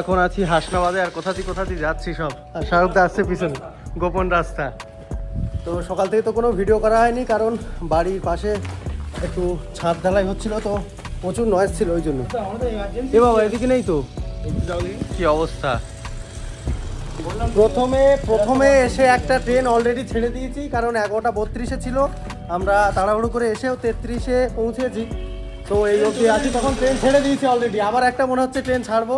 এখন আছি হাসনাবাদে, আর কোথাতে যাচ্ছি সব, আর শাহরুখদা আসছে পিছনে, গোপন রাস্তা। তো সকাল থেকে তো কোনো ভিডিও করা হয়নি, কারণ বাড়ির পাশে একটু ছাদ ঢালাই হচ্ছিল, তো প্রচুর নয়েজ ছিল ওই জন্য। এ বাবা এদিকে নেই তো, কি অবস্থা। প্রথমে এসে একটা ট্রেন অলরেডি ছেড়ে দিয়েছি, কারণ 11:32 ছিল, আমরা তাড়াহুড়ো করে এসেও 33-এ পৌঁছেছি। তো এই অবধি আছি, তখন ট্রেন ছেড়ে দিয়েছি অলরেডি। আবার একটা মনে হচ্ছে ট্রেন ছাড়বো,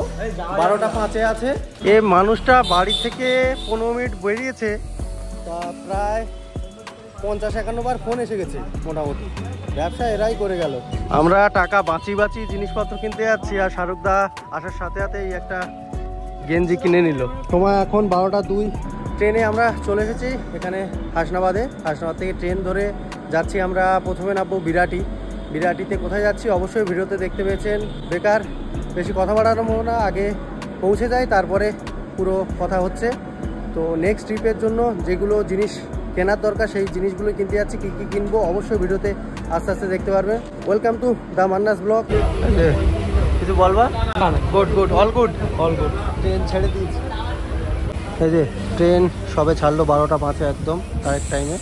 12:05-এ আছে। এই মানুষটা বাড়ি থেকে 15 মিনিট বেরিয়েছে, তা প্রায় 50-51 বার ফোন এসে গেছে মোটামুটি। ব্যবসা এরাই করে গেল। আমরা টাকা বাঁচি জিনিসপত্র কিনতে যাচ্ছি, আর শাহরুখদা আসার সাথে সাথে এই একটা গেঞ্জি কিনে নিল। সময় এখন 12:02। ট্রেনে আমরা চলে এসেছি এখানে হাসনাবাদ থেকে ট্রেন ধরে যাচ্ছি আমরা। প্রথমে নামবো বিরাটিতে। কোথায় যাচ্ছি অবশ্যই ভিডিওতে দেখতে পেয়েছেন। বেকার বেশি কথা বাড়ানো না, আগে পৌঁছে যাই, তারপরে পুরো কথা হচ্ছে। তো নেক্সট ট্রিপের জন্য যেগুলো জিনিস কেনার দরকার সেই জিনিসগুলো কিনতে যাচ্ছি। কী কী কিনবো অবশ্যই ভিডিওতে আস্তে আস্তে দেখতে পারবে। Welcome to the Manna's vlog. কিছু বলবা? Good all good. ট্রেন ছেড়ে দিয়েছি। এই যে ট্রেন সবে ছাড়লো 12:05 একদম কারেক্ট টাইমে।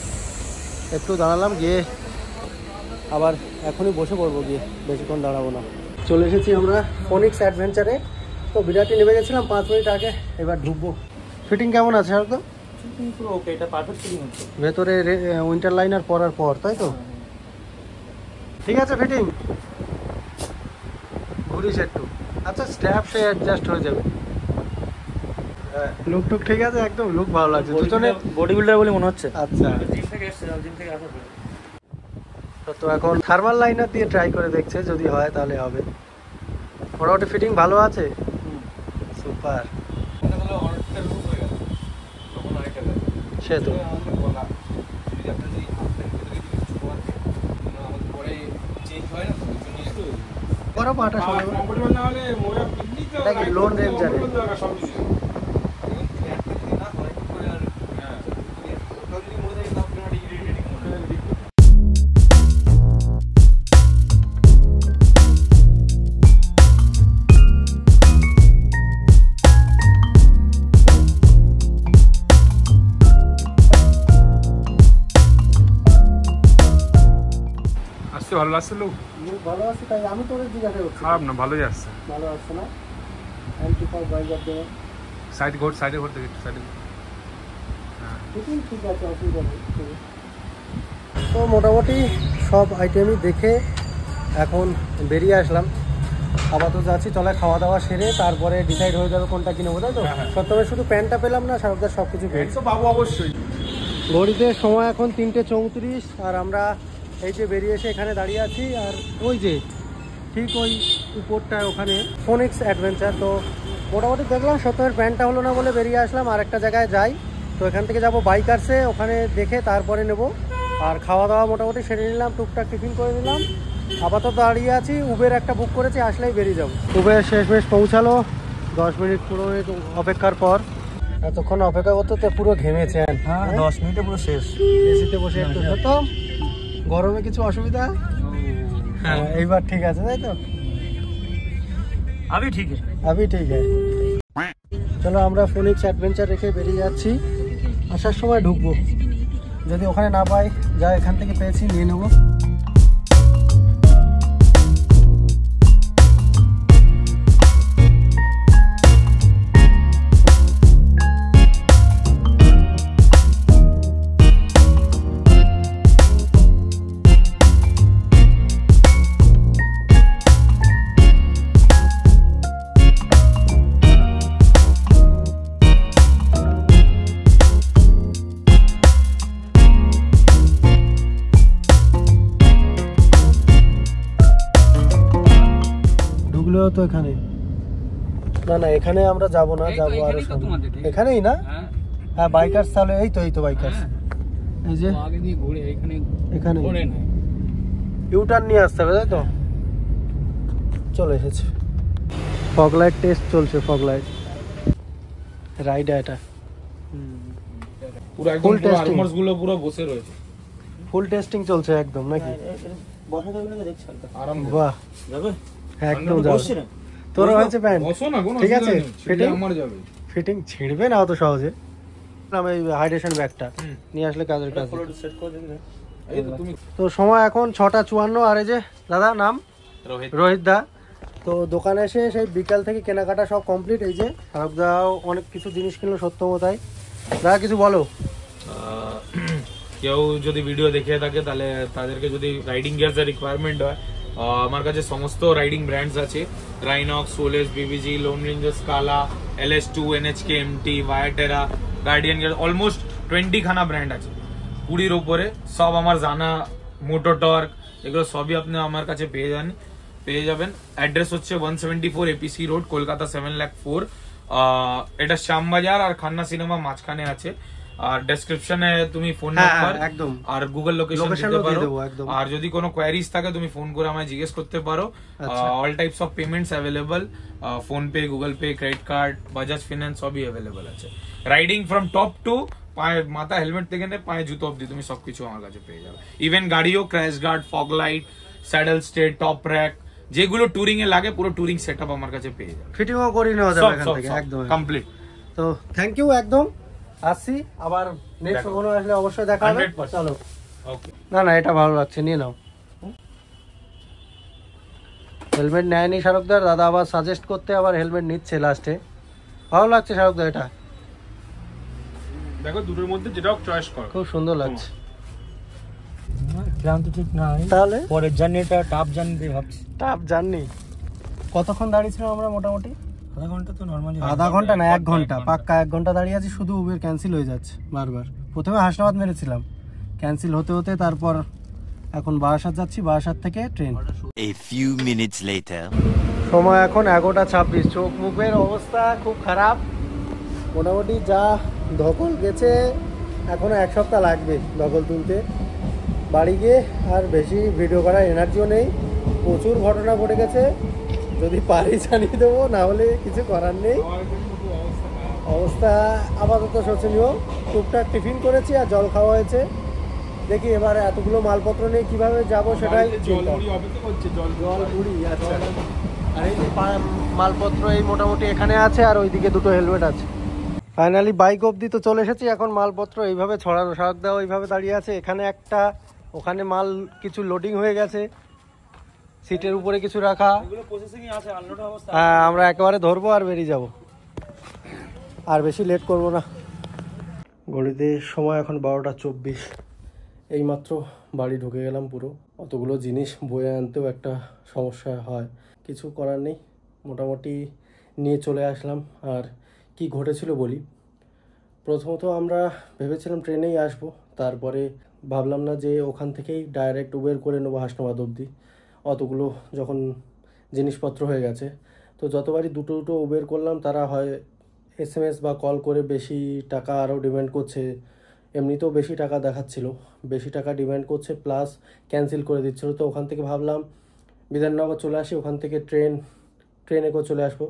একটু দাঁড়ালাম, গিয়ে আবার এখনই বসে পড়বো, গিয়ে বেশিক্ষণ দাঁড়াবো না। চলে এসেছি আমরা ফোনিক্স অ্যাডভেঞ্চারে। তো বিরাটি নেমে গেছিলাম 5 মিনিট আগে, এবার ঢুকবো। ফিটিং কেমন আছে আর তো? পুরো ওকে, এটা পারফেক্ট ফিটিং হচ্ছে। ভেতরে উইন্টার লাইনার পরার পর, তাই তো? ঠিক আছে ফিটিং। ঘুরিস একটু। আচ্ছা স্ট্র্যাপ সে অ্যাডজাস্ট হয়ে যাবে। লুক টুক ঠিক আছে, একদম লুক ভালো লাগছে। দুজনে বডি বিল্ডার বলে মনে হচ্ছে। আচ্ছা জিম থেকে আসার পরে তো এখন থার্মাল লাইনার দিয়ে ট্রাই করে দেখছে, যদি হয় তাহলে হবে। মোটামুটি ফিটিং ভালো আছে। সুপার। সে তো বড় পাটা সময় লোন রেঞ্জারে। ভালো লাগছে লোক ভালো আছে, তাই আমি তোদের জিজ্ঞাসা করছি। খারাপ না, ভালোই আসছে। ভালো আসছে না? অ্যান্টিফাই বাইজার দেবে। সাইডে ঘর থেকে সাইডে। ঠিক আছে, অসুবিধা নেই। তো মোটামুটি সব আইটেমই দেখে এখন বেরিয়ে আসলাম। আপাতত যাচ্ছি, চলে খাওয়া দাওয়া সেরে তারপরে ডিসাইড হয়ে যাবে কোনটা কিনবো, তাই তো? সত্যি শুধু প্যান্টটা পেলাম না, শাহরুখদার সব কিছু পেয়েছি। পাবো অবশ্যই। ঘড়িতে সময় এখন 3:34, আর আমরা এই যে বেরিয়ে এসে এখানে দাঁড়িয়ে আছি। আর ওই যে ঠিক ওই উপরটায় ওখানে ফোনিক্স অ্যাডভেঞ্চার। তো মোটামুটি দেখলাম সত্যের প্যান্টটা হলো না বলে বেরিয়ে আসলাম। আর একটা জায়গায় যাই, তো এখান থেকে যাবো বাইকার্সে, ওখানে দেখে তারপরে নেব। আর খাওয়া দাওয়া মোটামুটি সেরে নিলাম, টুকটাক টিফিন করে নিলাম। আপাতত দাঁড়িয়ে আছি, উবের একটা বুক করেছি, আসলেই বেরিয়ে যাবো। উবের শেষমেশ পৌঁছালো 10 মিনিট 15 মিনিট অপেক্ষার পর। এতক্ষণ অপেক্ষা করতে তো পুরো ঘেমেছেন। 10 মিনিটে পুরো শেষ। এসিতে বসে একটু খেতাম, গরমে কিছু অসুবিধা? এইবার ঠিক আছে, তাই তো? अभी ठीक है। চলো আমরা ফোনিক্স অ্যাডভেঞ্চার রেখে বেরিয়ে যাচ্ছি। আসার সময় ঢুকবো, যদি ওখানে না পাই, যা এখান থেকে পেয়েছি নিয়ে নেবো। তো এখানে না, এখানে আমরা যাবো না, যাবো আরো এখানেই না। হ্যাঁ বাইকার্স, তাহলে এই তো বাইকার্স। এই যে এখানে ইউটার্ন নিয়ে আসতে হবে, তাই তো? চলে এসেছে। ফগ লাইট টেস্ট চলছে, ফগ লাইট রাইড এটা ফুল টেস্টিং গুলো পুরো বসে রয়েছে, ফুল টেস্টিং চলছে একদম নাকি? বাহ একদম যাবে, তোর হয়েছে প্যান্ট বসো না, কোনো ঠিক আছে, অসুবিধা নেই, ছেড়ে fitting? আমার যাবে। ফিটিং ছিড়বে না অত সহজে। আমি হাইড্রেশন ব্যাগটা নিয়ে আসলে কাজের কাজ। সেট করে দিন না। এই তো তুমি তো সময় এখন 6:54। আর এই যে দাদা নাম রোহিত দা, তো দোকানে এসে সেই বিকাল থেকে কেনাকাটা সব কমপ্লিট। এই যে শাহরুখ দাও অনেক কিছু জিনিস কিনলো সত্যমতাই। দাদা কিছু বলো। কেউ যদি ভিডিও দেখে থাকে তাহলে তাদেরকে যদি রাইডিং গিয়ার্স এর রিকোয়ারমেন্ট হয়, আমার কাছে সমস্ত রাইডিং ব্র্যান্ডস আছে। Rynox, Solace, BBG, Lone Ranger, Scala, LS2, NHK, MT, Viaterra, Guardian Gear, almost 20 খানা ব্র্যান্ড আছে 20-র উপরে। সব আমার জানা, মোটোটর্ক, এগুলো সবই আপনি আমার কাছে পেয়ে যাবেন। অ্যাড্রেস হচ্ছে 174 APC রোড, কলকাতা 7,04,000। এটা শ্যামবাজার আর খান্না সিনেমা মাঝখানে আছে। আর ডেসক্রিপশনে তুমি ফোন নাম্বার একদম আর গুগল লোকেশন দিতে দিয়ে পারো। দেবো একদম। আর যদি কোনো কোয়ারিজ থাকে তুমি ফোন করে আমায় জিজ্ঞেস করতে পারো। All types of payments available, phone pay, Google pay, credit card, Bajaj finance সবই অ্যাভেলেবল আছে। রাইডিং ফ্রম টপ টু পায়ে, মাথা হেলমেট থেকে নিয়ে পায়ে জুতো অব্দি তুমি সবকিছু আমার কাছে পেয়ে যাবে। ইভেন গাড়িও crash guard, fog light, saddle stay, top rack, যেগুলো টুরিং এ লাগে পুরো টুরিং সেটআপ আমার কাছে পেয়ে যাবে। ফিটিংও করে নেওয়া যাবে এখান থেকে একদম কমপ্লিট। তো থ্যাংক ইউ একদম। আসছি আবার নেক্সট কোনো আসলে অবশ্যই দেখা হবে। 100%। চলো। ওকে। না এটা ভালো লাগছে, নিয়ে নাও। হেলমেট নেয়নি শাহরুখদার, দাদা আবার সাজেস্ট করতে আবার হেলমেট নিচ্ছে লাস্টে। ভালো লাগছে শাহরুখদার, এটা দেখো দুটোর মধ্যে যেটা চয়েস করো। খুব সুন্দর লাগছে। ক্লান্ত ঠিক না, তাহলে পরের জার্নিটা টাফ জার্নি ভাবছি। Tough journey. কতক্ষণ দাঁড়িয়েছিলাম আমরা মোটামুটি? আধা ঘন্টা তো নর্মালি। আধা ঘন্টা না, 1 ঘন্টা, পাক্কা 1 ঘন্টা দাঁড়িয়ে আছি। শুধু উবের ক্যান্সেল হয়ে যাচ্ছে বারবার। প্রথমে হাসনাবাদ মেরেছিলাম, ক্যান্সেল হতে হতে তারপর এখন বারাসাত যাচ্ছি, বারাসাত থেকে train. A few minutes later. সময় এখন 11:26। চোখ মুখের অবস্থা খুব খারাপ, মোটামুটি যা ধকল গেছে। এখনো 1 সপ্তাহ লাগবে ধকল তুলতে। বাড়ি গিয়ে আর বেশি ভিডিও করার এনার্জিও নেই, প্রচুর ঘটনা ঘটে গেছে। যদি পারি জানিয়ে দেবো, না হলে কিছু করার নেই। অবস্থা আপাতত শোচনীয়। টুকটাক টিফিন করেছি আর জল খাওয়া হয়েছে। দেখি এবারে এতগুলো মালপত্র নিয়ে কিভাবে যাব সেটাই চিন্তা। জল মুড়ি, আচ্ছা। আর এই যে মালপত্র এই মোটামুটি এখানে আছে, আর ওইদিকে 2টো হেলমেট আছে। ফাইনালি বাইক অবধি তো চলে এসেছি। এখন মালপত্র এইভাবে ছড়ানো, শাক দেওয়া ওইভাবে দাঁড়িয়ে আছে। এখানে একটা, ওখানে মাল কিছু লোডিং হয়ে গেছে, সিটের উপরে কিছু রাখা। এগুলো প্রসেসিং এ আছে, আনলোড অবস্থা। হ্যাঁ, আমরা একেবারে ধরবো আর বেরিয়ে যাব, আর বেশি লেট করব না। ঘড়িতে সময় এখন 12:24। এইমাত্র বাড়ি ঢুকে গেলাম পুরো। অতগুলো জিনিস বয়ে আনতেও একটা সমস্যা হয়, কিছু করার নেই। মোটামুটি নিয়ে চলে আসলাম। আর কি ঘটেছিল বলি। প্রথমত আমরা ভেবেছিলাম ট্রেনেই আসবো, তারপরে ভাবলাম না যে ওখান থেকেই ডাইরেক্ট উবের করে নেবো হাসনাবাদ অবধি। অতগুলো যখন জিনিসপত্র হয়ে গেছে, তো যতবারই দুটো উবের করলাম তারা হয় SMS বা কল করে বেশি টাকা আরও ডিমান্ড করছে। এমনিতেও বেশি টাকা দেখাচ্ছিল, বেশি টাকা ডিমান্ড করছে, প্লাস ক্যান্সেল করে দিচ্ছিলো। তো ওখান থেকে ভাবলাম বিধাননগর চলে আসি, ওখান থেকে ট্রেনে করে চলে আসবো।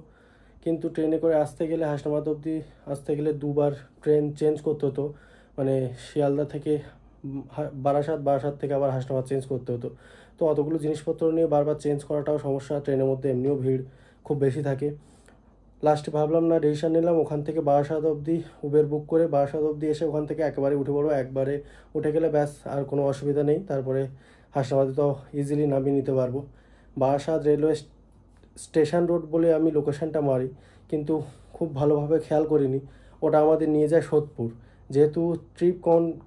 কিন্তু ট্রেনে করে আসতে গেলে হাসনাবাদ অবধি আসতে গেলে 2বার ট্রেন চেঞ্জ করতে হতো। মানে শিয়ালদা থেকে বারাসাত থেকে আবার হাসনাবাদ চেঞ্জ করতে হতো। তো অতগুলো জিনিসপত্র নিয়ে বারবার চেঞ্জ করাটাও সমস্যা। ট্রেনের মধ্যে এমনিও ভিড় খুব বেশি থাকে। লাস্টে ভাবলাম না, ডিসিশন নিলাম ওখান থেকে বারাসাত অবধি উবের বুক করে বারাসাত অবধি এসে ওখান থেকে একেবারে উঠে পড়বো। একবারে উঠে গেলে ব্যাস আর কোনো অসুবিধা নেই। তারপরে হাসনাবাদে তো ইজিলি নামিয়ে নিতে পারবো। বারাসাত রেলওয়ে স্টেশন রোড বলে আমি লোকেশনটা মারি, কিন্তু খুব ভালোভাবে খেয়াল করিনি। ওটা আমাদের নিয়ে যায় সোদপুর। যেহেতু ট্রিপ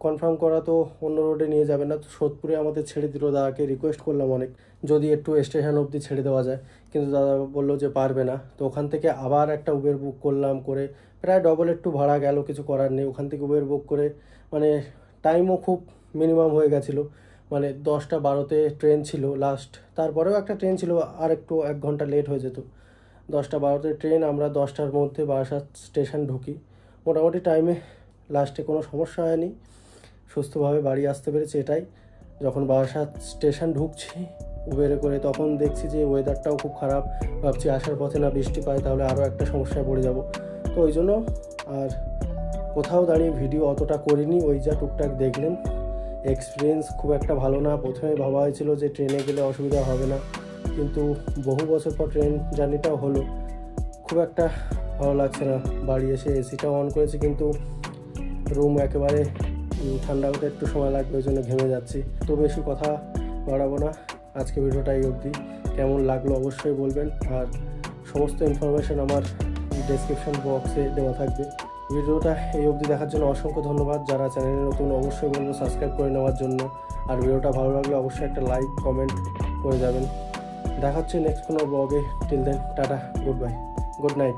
কনফার্ম করা, তো অন্য রোডে নিয়ে যাবে না, তো সোদপুরে আমাদের ছেড়ে দিল। দাদাকে রিকোয়েস্ট করলাম অনেক, যদি একটু স্টেশন অবধি ছেড়ে দেওয়া যায়, কিন্তু দাদা বললো যে পারবে না। তো ওখান থেকে আবার একটা উবের বুক করলাম, করে প্রায় ডবল একটু ভাড়া গেল, কিছু করার নেই। ওখান থেকে উবের বুক করে মানে টাইমও খুব মিনিমাম হয়ে গেছিলো। মানে 10:12-তে ট্রেন ছিল লাস্ট, তারপরেও একটা ট্রেন ছিল আর একটু 1 ঘন্টা লেট হয়ে যেত। 10:12-তে ট্রেন, আমরা 10টার মধ্যে বারাসাত স্টেশন ঢুকি। মোটামুটি টাইমে লাস্টে কোনো সমস্যা হয়নি, সুস্থভাবে বাড়ি আসতে পেরেছি। এটাই। যখন বারাসাত স্টেশন ঢুকছি উবেরে করে, তখন দেখছি যে ওয়েদারটাও খুব খারাপ। ভাবছি আসার পথে না বৃষ্টি পাই, তাহলে আরও একটা সমস্যায় পড়ে যাব। তো ওই জন্য আর কোথাও দাঁড়িয়ে ভিডিও অতটা করিনি। ওই যা টুকটাক দেখলেন। এক্সপিরিয়েন্স খুব একটা ভালো না। প্রথমে ভাবা হয়েছিল যে ট্রেনে গেলে অসুবিধা হবে না, কিন্তু বহু বছর পর ট্রেন জার্নিটাও হলো, খুব একটা ভালো লাগছে না। বাড়ি এসে এসিটাও অন করেছি কিন্তু রুম একেবারে ঠান্ডা হতে একটু সময় লাগবে, ওই জন্য ঘেমে যাচ্ছি। তো বেশি কথা বাড়াবো না, আজকে ভিডিওটা এই অবধি। কেমন লাগলো অবশ্যই বলবেন, আর সমস্ত ইনফরমেশন আমার ডেসক্রিপশন বক্সে দেওয়া থাকবে। ভিডিওটা এই অবধি দেখার জন্য অসংখ্য ধন্যবাদ। যারা চ্যানেলে নতুন অবশ্যই বলবো সাবস্ক্রাইব করে নেওয়ার জন্য, আর ভিডিওটা ভালো লাগলে অবশ্যই একটা লাইক কমেন্ট করে যাবেন। দেখা হচ্ছে নেক্সট কোনো ব্লগে। Till then tata, goodbye, good night.